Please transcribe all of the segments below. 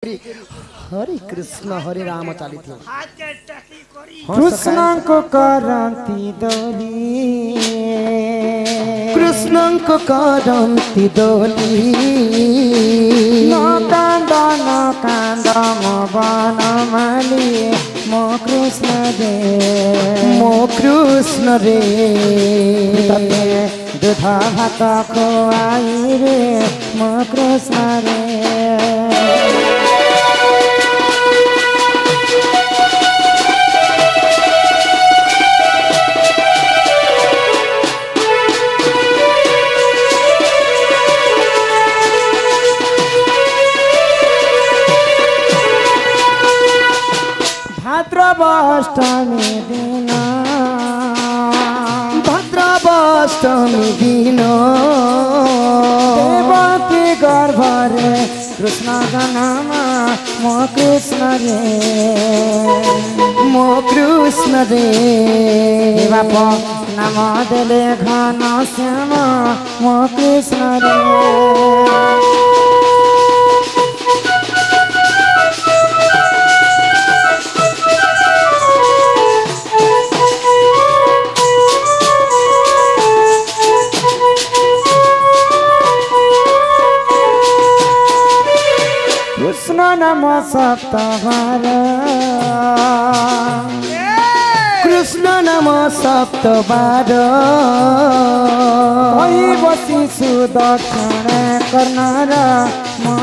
हरे कृष्ण हरे राम चली कृष्ण को करंती दोली कृष्ण को करंती दोली न कांद मो बन माली मो कृष्ण रे दूध भात खुआई रे मो कृष्ण रे भाद्रवाष्टमी दिन भाद्रवाष्टमी दिन देवकी गर्भरे कृष्ण जन्म मो कृष्ण रे बाप नाम देले घन श्याम मो कृष्ण रे कृष्ण नाम सप्तबार कृष्ण नाम सप्तबार बसी सुदक्षिण कर्णर मो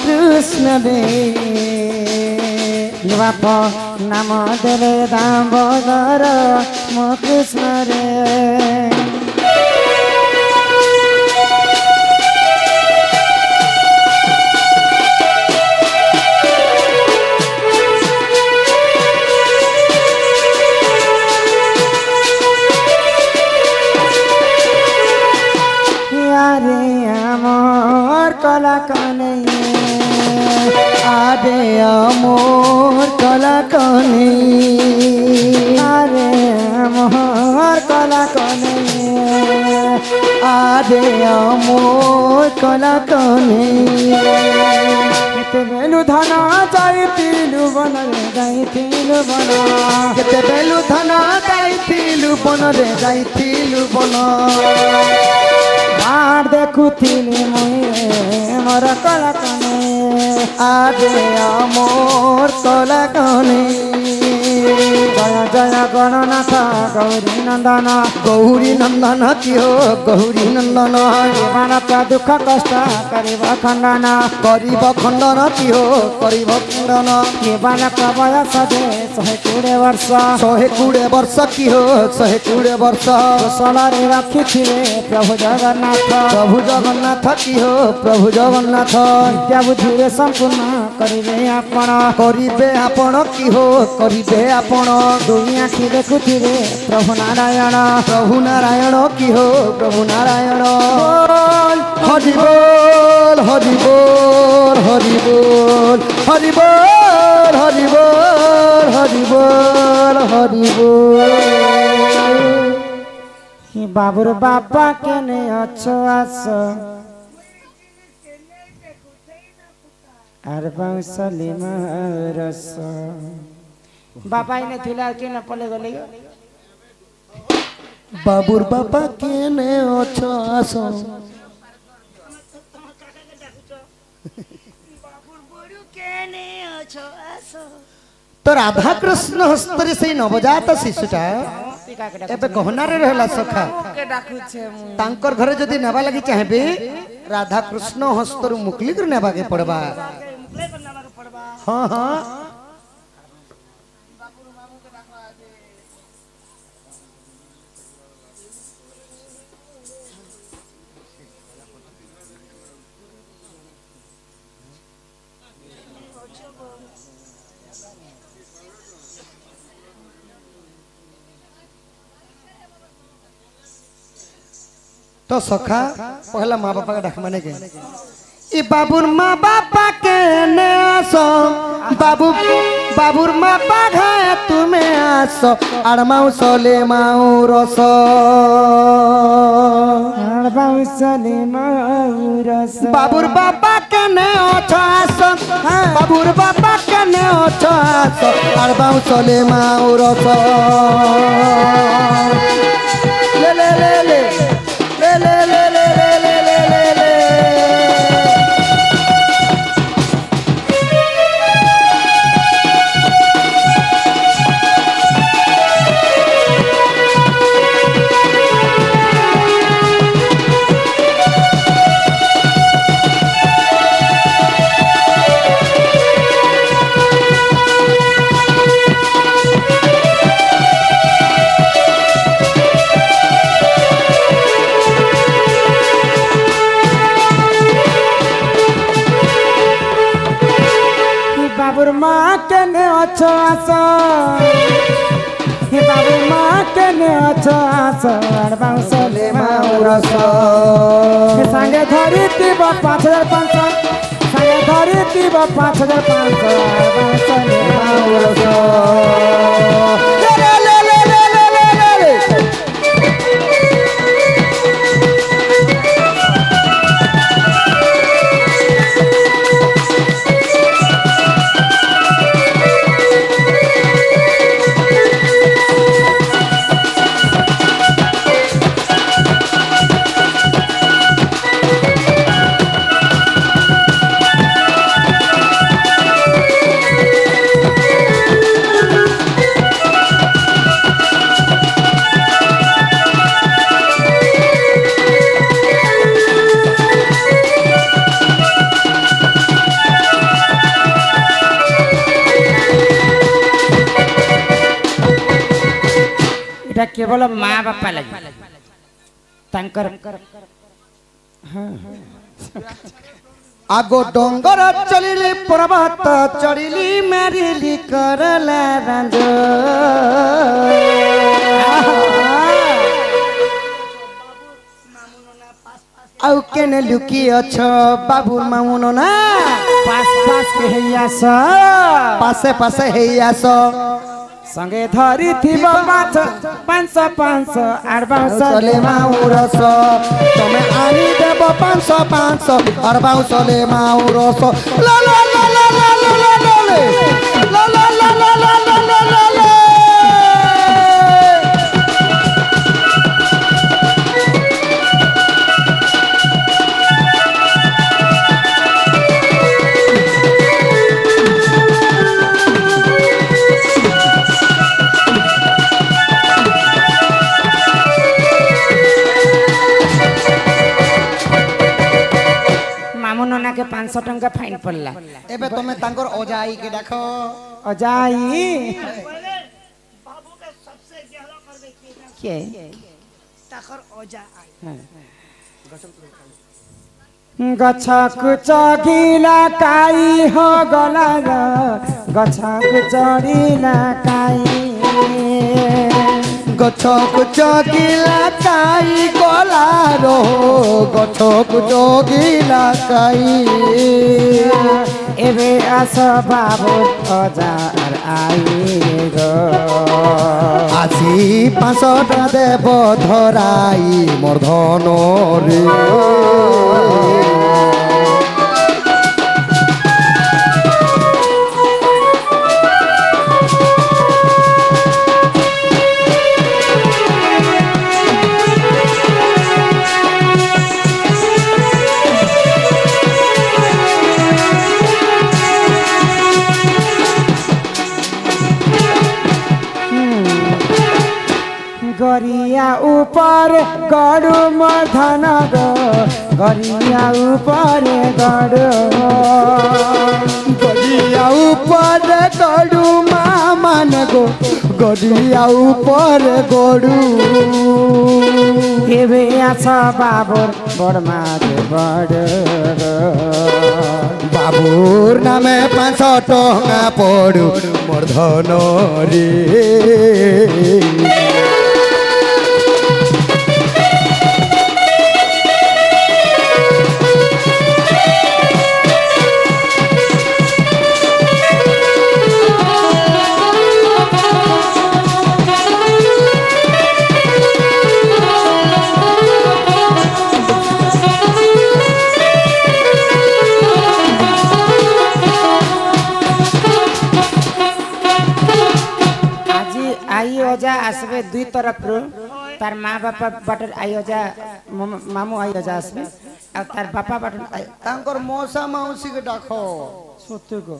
कृष्ण रे बाप नाम देले दामोदर मो कृष्ण रे कला कने आरे अमोर कला कने आरे मोहर कला कने आरे अमोर कला कने केते बेलु धना जाइतिलु बन रे जाइतिलु बन केते बेलु धना जाइतिलु बन रे जाइतिलु बन बाढ़ देखुथिली मुई मोर कला कने आरे अमोर कला कने जय जय गणनाथ गौरी नंदन कियो गौरी नंदन जीवनक दुख कष्ट करिब खंडन कियो करिब खंडन जीवनक बयस दे 120 वर्ष कियो 120 वर्ष कुशल रखिथिले प्रभु जगन्नाथ कियो प्रभु जगन्नाथ विद्या बुद्धि संपूर्ण करिबे आपण कियो करिबे आपण दुई आखि देखुथिले प्रभु नारायण किहो प्रभु नारायण हरि बोल हरि बोल हरि बोल हरि बोल हरि बोल हरि बोल हरि बोल बाबुर बाबा केने अच्छो आस आर बाउसली रस बाबा इने थिला के न पले गले बाबुर बाबा केने अच्छो आस तो राधा कृष्ण हस्तरे से नवजात शिशुटा एबे गहनारे रहला सखा तांकर घरे जदी नेबा लागि चाहेबे राधा कृष्ण हस्तरु मुकली कर नेबा के पड़बा हां हां तो सखा पहला माँ बापा का डाक माने के ই বাবুর মা বাবা কেনে আসো বাবু বাবুর মা বাঘা তুমি আসো আর মাউসলে মাউরস আর বাউসলে মাউরস বাবুর বাবা কেনে অছো আসো বাবুর বাবা কেনে অছো আসো আর মাউসলে মাউরস লে লে লে লে লে লে লে লে লে লে লে লে বাবুর মা কেনে অছো আসো হে বাবুর মা কেনে অছো আসো আর বাউসলে মাউরস সাঙ্গে ধরি দিব 5500 সাঙ্গে ধরি দিব 5500 আর বাউসলে মাউরস লে লে লে লে লে লে লে লে এটা কেবল মা বাপা লাগি তাঙ্কর আগো ডঙ্গর চলিলি পর্বত চড়িলি মেরিলি করলা রাঞ্জ আউ কেনে লুকি অছ বাবুর মামুন না পাস পাস কে হেইয়াস পাশে পাশে হেই আস সঙ্গে ধরি থিব 500 আর বাউসলে চলে মাউরস তুমি আনি দেব 500 আর বাউসলে মাউরস লা লা লা লা লা লা লা লা লা লা লা লা লা লা লা লা লা মামু ননাকে 500 টঙ্কা ফাইন পড়লা এবে তুমি তাঙ্কর অজাই কে দেখো অজাই কে তাকর অজাই গছকু চগিলা কাই হ গলা গছকু চড়িলা কাই গছক চগিলা কাই গলার গছক চগিলা কাই এবে আস বাবু অজার আই গো আজি 500 টাকা দেব ধরাই মোর ধন রে गरिया ऊपर गड़ू मधन गो गरिया ऊपर गड़ू গড়িয়া উপর গড়ু মামান গো গড়িয়া উপর গড়ু হেবে আস বাবুর বড় মাঝে বড় বাবুর নামে 500 টাকা পড়ু মোর ধন রে आसबे दुई तरफ रो तार माँ बापा बटर आयो जा मामू आयो जा आसबे आ तार बापा बटर तांकर मौसा मौसी के डाको सत्य को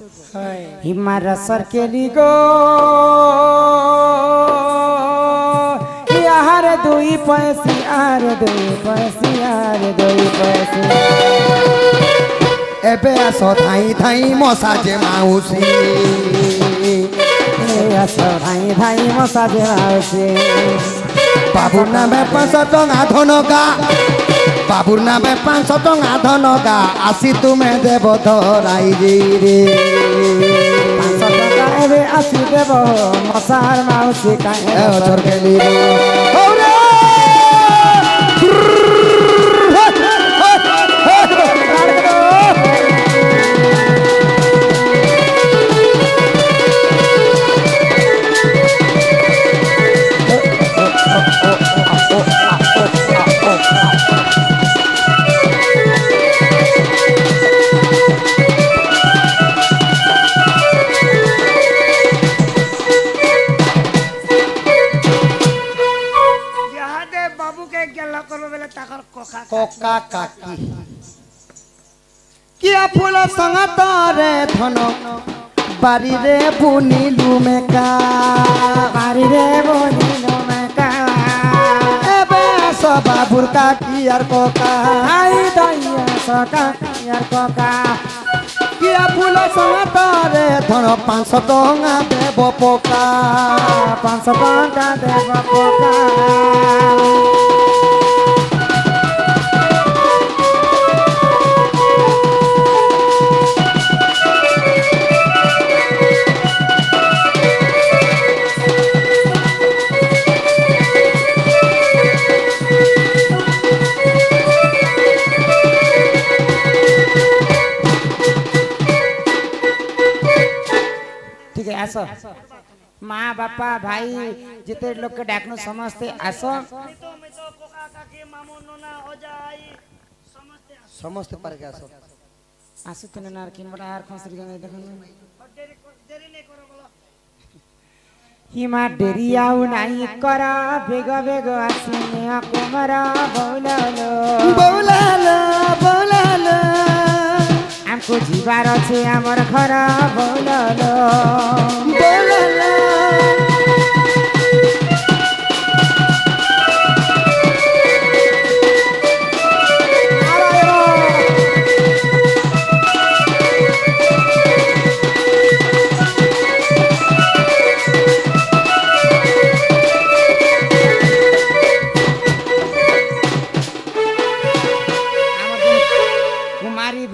हिमारा सर के लिगो यार दुई पैसी आर दुई पैसी आर दुई पैसी एबे आसो धाई धाई मौसा जे माउसी आसो धाई धाई मौसा जे माउसी बाबुर नामे 500 टंका धनका बाबुर नामे 500 टंका धनका आसी तुमे देव धराई जी रे 500 टंका एबे आसी देव मौसार माउसी का छोर के लिए कोका काकी किया फूल संगत रे धन बारी रे बुनिलु में का बारी रे बुनिलु में का एबे सब बाबुर काकी यार कोका आई दैया सका यार कोका किया फूल संगत रे धन 500 टंका देव पोका 500 टंका देव पोका आसो माँ बापा भाई जिते लोग के डाकनु समझते आसो समझते पर के आसो आसो तने नार किन बड़ा हार खसरी गने देखन हिमा डेरी आउ नाही कर बेग बेग आसिने कुमार बौलालो बौलालो बौलालो हमको जीवार छे हमर घर बौलालो बौलालो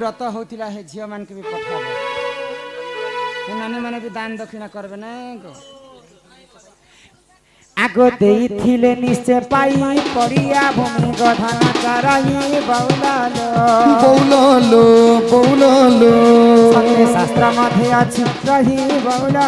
व्रत होतिला है झियो मान के भी पठाबो नानी माने भी दान दक्षिणा करबे नै गो आगो देइथिले निश्चय पाई पड़िया भूमि गधन करही बौलालो बौलालो बौलालो सत्य शास्त्र मध्ये अछि रही बौला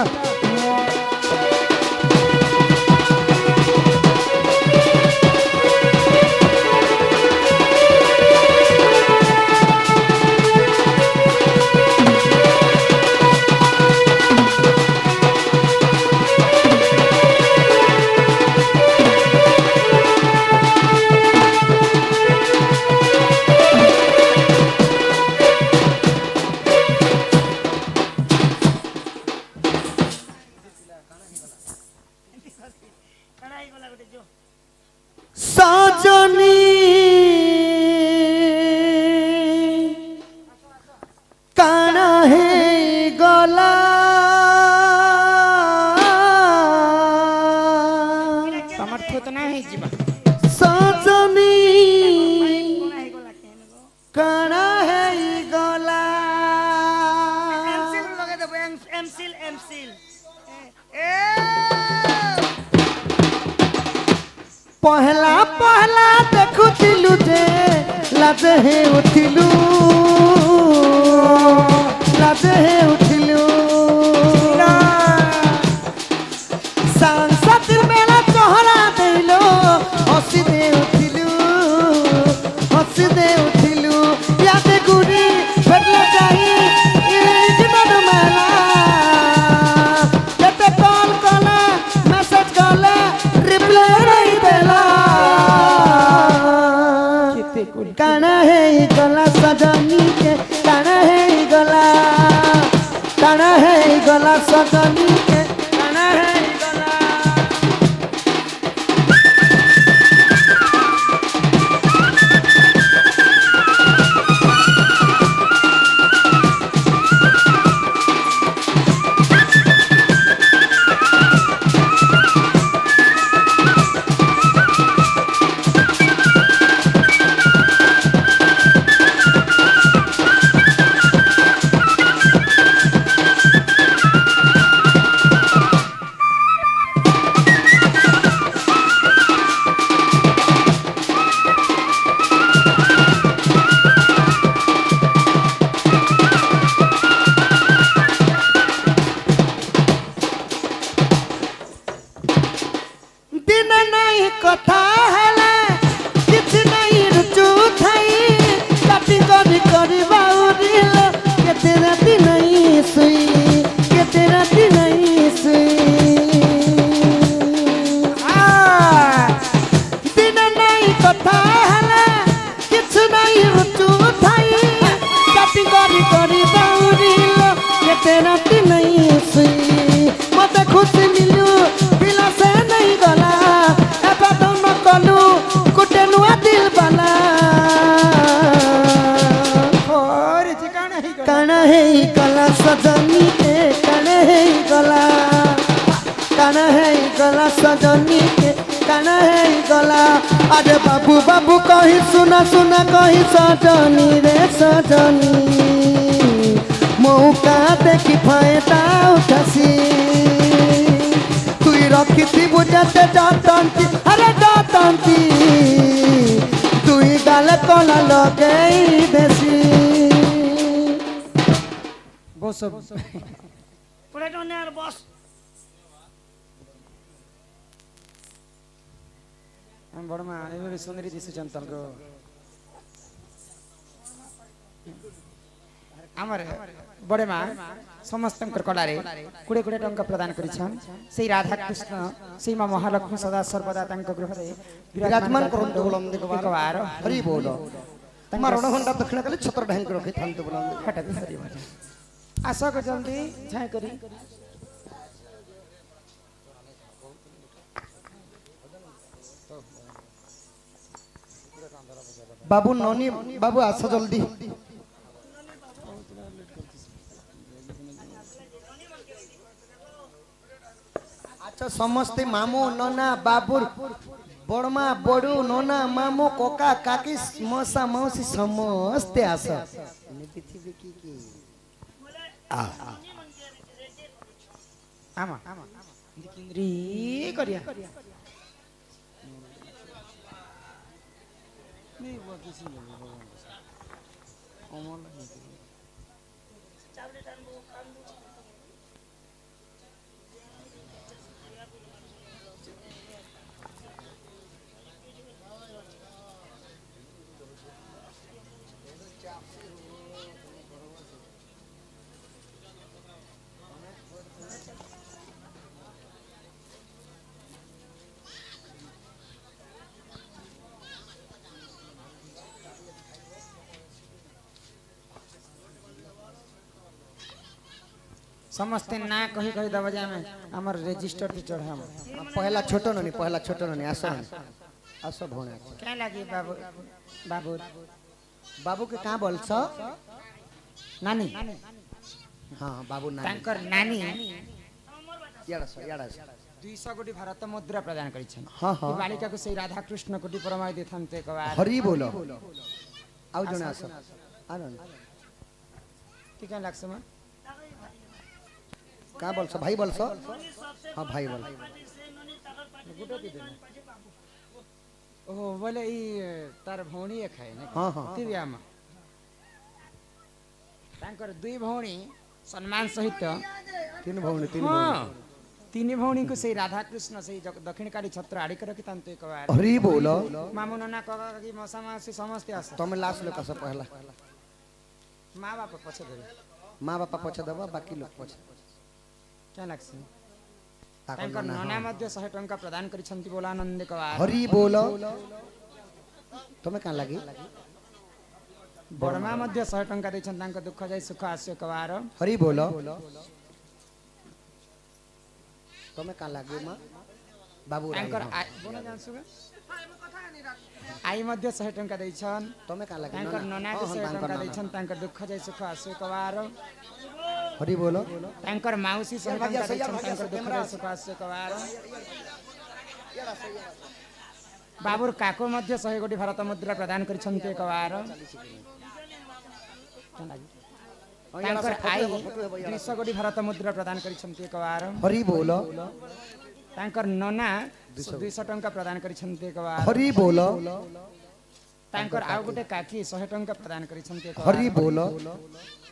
सजनी काना है गला समर्थ तो ना है जीवा सजनी काना है गला एमसील लगे दे एमसील एमसील पहला पहला देखुथिलु जे लाजे हे उठिलु लाजे हे उठिलु सांसद मेला चोहरा देलो हसी दे उठिलु याद गुरी बदला जाई जीवन मेला केते कॉल कला मैसेज कला गला सजनी के काना है गला कथा हला किछ नहीं रुचु थाई काटी करी करी बाउरिल केते राती नहीं सुई केते राती नहीं सुई दिन नहीं कथा हला किछ नहीं रुचु थाई काटी करी करी बाउरिल केते राती नहीं सुई मते खुशी मिलू बिला से नहीं गला कलू कुटे नुआ दिल बना और काना है गला सजनी के काना है गला सजनी के काना है गला अरे बाबू बाबू कही सुना सुना कही सजनी रे सजनी मौका देखी फायदा उठासी रखी थी बुझते जातंती अरे जातंती तुई गाल कला लगे देसी बस Put it on there, boss. हम बड़मा एवरी सुंदरी दिसु चंतन को आमर बड़े माँ समस्त कलारे कुड़े कुड़े टंका प्रदान करिछन सेई राधा कृष्ण सेई माँ महालक्ष्मी सदा सर्वदा तंक गृह रे विराजमान करंतु बोलम एकबार हरि बोल तमार रणघंटा दक्षिण काले छत्र ढांक रखि थांतु बोलम हट हरि बोल आशा को जल्दी झाय करी बाबू ननी बाबू आस जल्दी अच्छा समस्ते मामू नना बाबुर बड़मा बड़ू नोना मामू कोका काकी मौसा मौसी समस्ते आस आमा दिकिंद्री करिया नहीं वो किसी ने अमल समस्ते ना कही कही दबा जाए में हमर रजिस्टर पे चढ़ा पहला छोटो ननी आसो आसो भोणे क्या लगी बाबू बाबू बाबू के कहां बोल छ नानी हां बाबू नानी तांकर नानी याडा 200 कोटी भारत मुद्रा प्रदान करी छन हां हां बालिका को सही राधा कृष्ण कोटी परमाय देथांते एक बार हरि बोलो आउ जने आसो आनन ठीक है लक्ष्मण का बोल छ भाई बोल छ हां भाई बोल ओहो बोले ई तार भौणी एक है ना हां हां तिबियामा तांकर दुई भौणी सम्मान सहित तीन भौणी तीन भौणी को सही राधा कृष्ण सही दक्षिणकारी छत्र आड़ी कर रखी तांते एक बार हरि बोलो मामू नना कका की मौसा मासी समझते आस तुम लास्ट लोग से पहला माँ बाप पछे दे माँ बापा पछे दबा बाकी लोग पछे क्या लगसी तांकर नना मध्य 100 टंका प्रदान करी छंती बोला आनंद कवार हरि बोलो तुम्हें कहां लगी बड़मा मध्य 100 टंका दे छन तांकर दुख जाय सुख आस्य कवार हरि बोलो ତମେ କାଁ ଲାଗେ ମା ବାବୁ ତାଙ୍କର ବୋନ ଜାଣସୁବେ ଆଇ ମଧ୍ୟ 100 ଟଙ୍କା ଦେଇଛନ୍ ତମେ କାଁ ଲାଗେ ତାଙ୍କର ନନାକୁ 100 ଟଙ୍କା ଦେଇଛନ୍ ତାଙ୍କର ଦୁଃଖ ଯାଇ ସୁଖ ଆସୁ କବାର ହରି ବୋଲ ତାଙ୍କର ମାଉସୀ 100 ଟଙ୍କା ଦେଇଛନ୍ ତାଙ୍କର ଦୁଃଖ ଯାଇ ସୁଖ ଆସୁ କବାର ବାବୁର କାକୁ ମଧ୍ୟ 100 କୋଟି ଭାରତ ମୁଦ୍ରା ପ୍ରଦାନ କରିଛନ୍ତି କବାର ତାଙ୍କର ଆଇ 200 କୋଟି ଭାରତ ମୁଦ୍ରା ପ୍ରଦାନ କରିଛନ୍ତି କବାର ହରି ବୋଲ ତାଙ୍କର ନନା 200 ଟଙ୍କା ପ୍ରଦାନ କରିଛନ୍ତି କବାର ହରି ବୋଲ ତାଙ୍କର ଆଉ ଗୋଟେ କାକି 100 ଟଙ୍କା ପ୍ରଦାନ କରିଛନ୍ତି ହରି ବୋଲ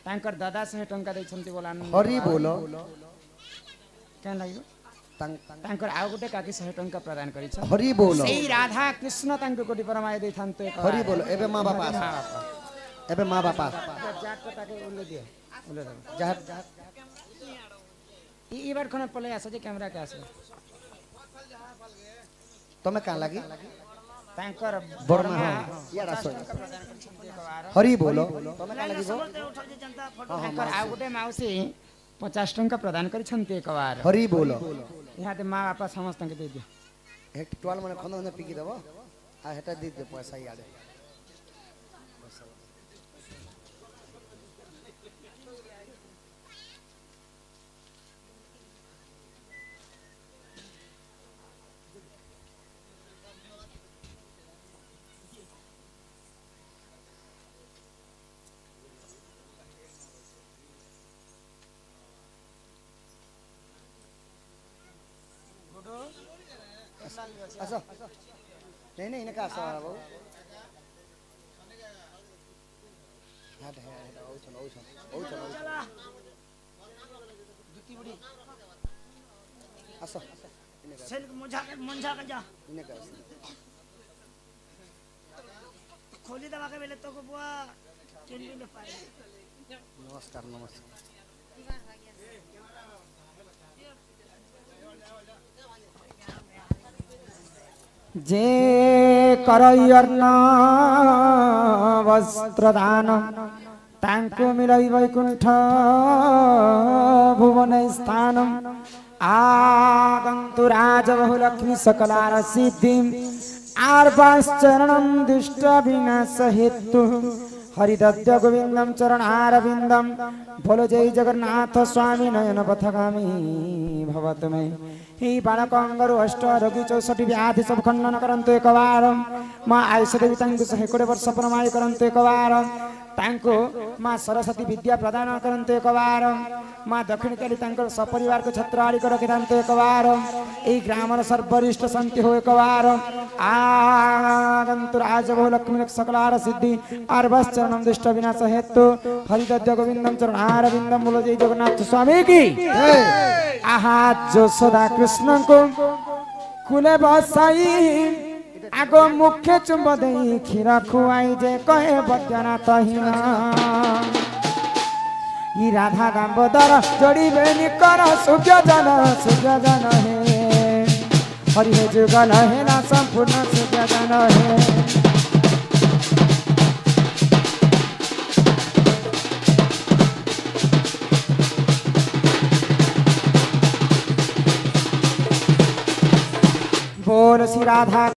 ତାଙ୍କର ଦାଦା 100 ଟଙ୍କା ଦେଇଛନ୍ତି ବୋଲାନ ହରି ବୋଲ କେନ୍ ଲାଗିବ ତାଙ୍କର ଆଉ ଗୋଟେ କାକି 100 ଟଙ୍କା ପ୍ରଦାନ କରିଛନ୍ତି ହରି ବୋଲ ସେଇ ରାଧା କୃଷ୍ଣ ତାଙ୍କୁ କୋଟି ପରମାୟ ଦେଇଥାନ୍ତେ ହରି ବୋଲ ଏବେ ମା ବାପା ଏବେ ମା ବାପା ତାକେ ଉଲ୍ଲେ ଦିଅ ଉଲ୍ଲେ ଦେବ ଯାହା ई बार खने पले आसे जे कैमरा के आसे तमे कां लागी तांकर बड़मा याडा सो हरि बोलो तमे कां लागी तांकर आ गुटे माउसी 50 टंका प्रदान करि छन्ते एक बार हरि बोलो यहाँ ते माँ बापा समस्त के दे दियो एक टोल माने खंद खंद पिकी देबो आ हेटा दे दे पैसा याडे आसो नहीं नहीं इनका आसो बाबू हां है ओ चलो जुती बुड़ी आसो सेल मुंझा के जा इनका खोली दबा के बेले तो को बुआ चिन भी ले पाए नमस्कार नमस्कार जे करयर्न वस्त्रदान तांको मिलै वैकुंठ भुवन स्थान आगन्तु राजबहुलक्ष्मी सकलार सिद्धि आर्वाश्चरणं दुष्ट विनाश हेतु हरिदत्त गोविंदम चरणारविंदम बोलो जय जगन्नाथ स्वामी नयन पथगामी भवत में ही बालकंगरु अष्ट रोगी 64 व्याधि सब खंडन करंतु एक बार मां आयुष देवी तांको 100 वर्ष प्रमाय करंतु एक बार तांको मां सरस्वती विद्या प्रदान करंतु एक बार मां दक्षिण काली तांको सपरिवार को छत्रआड़ी को रखितांतु एक बार ई ग्रामर सर्वरिष्ठ शांति हो एक बार आगंतु राजबहुलक्ष्मी सकलार सिद्धि आर्वाश्चरणं दुष्ट विनाश हेतु हरिदत्त गोविंदम चरणारविंदम बोलो जय जगन्नाथ स्वामी की आहा यशोदा कृष्ण को कुले बसाई आगो मुख्य चुंब दे खीर खुआई जे कहे बद्यनाथ हीना ई राधा दामोदर जोड़ीबे निकर सूर्य जन हे हरि हे जुगल हे ना संपूर्ण सूर्य जन हे बोल श्री राधा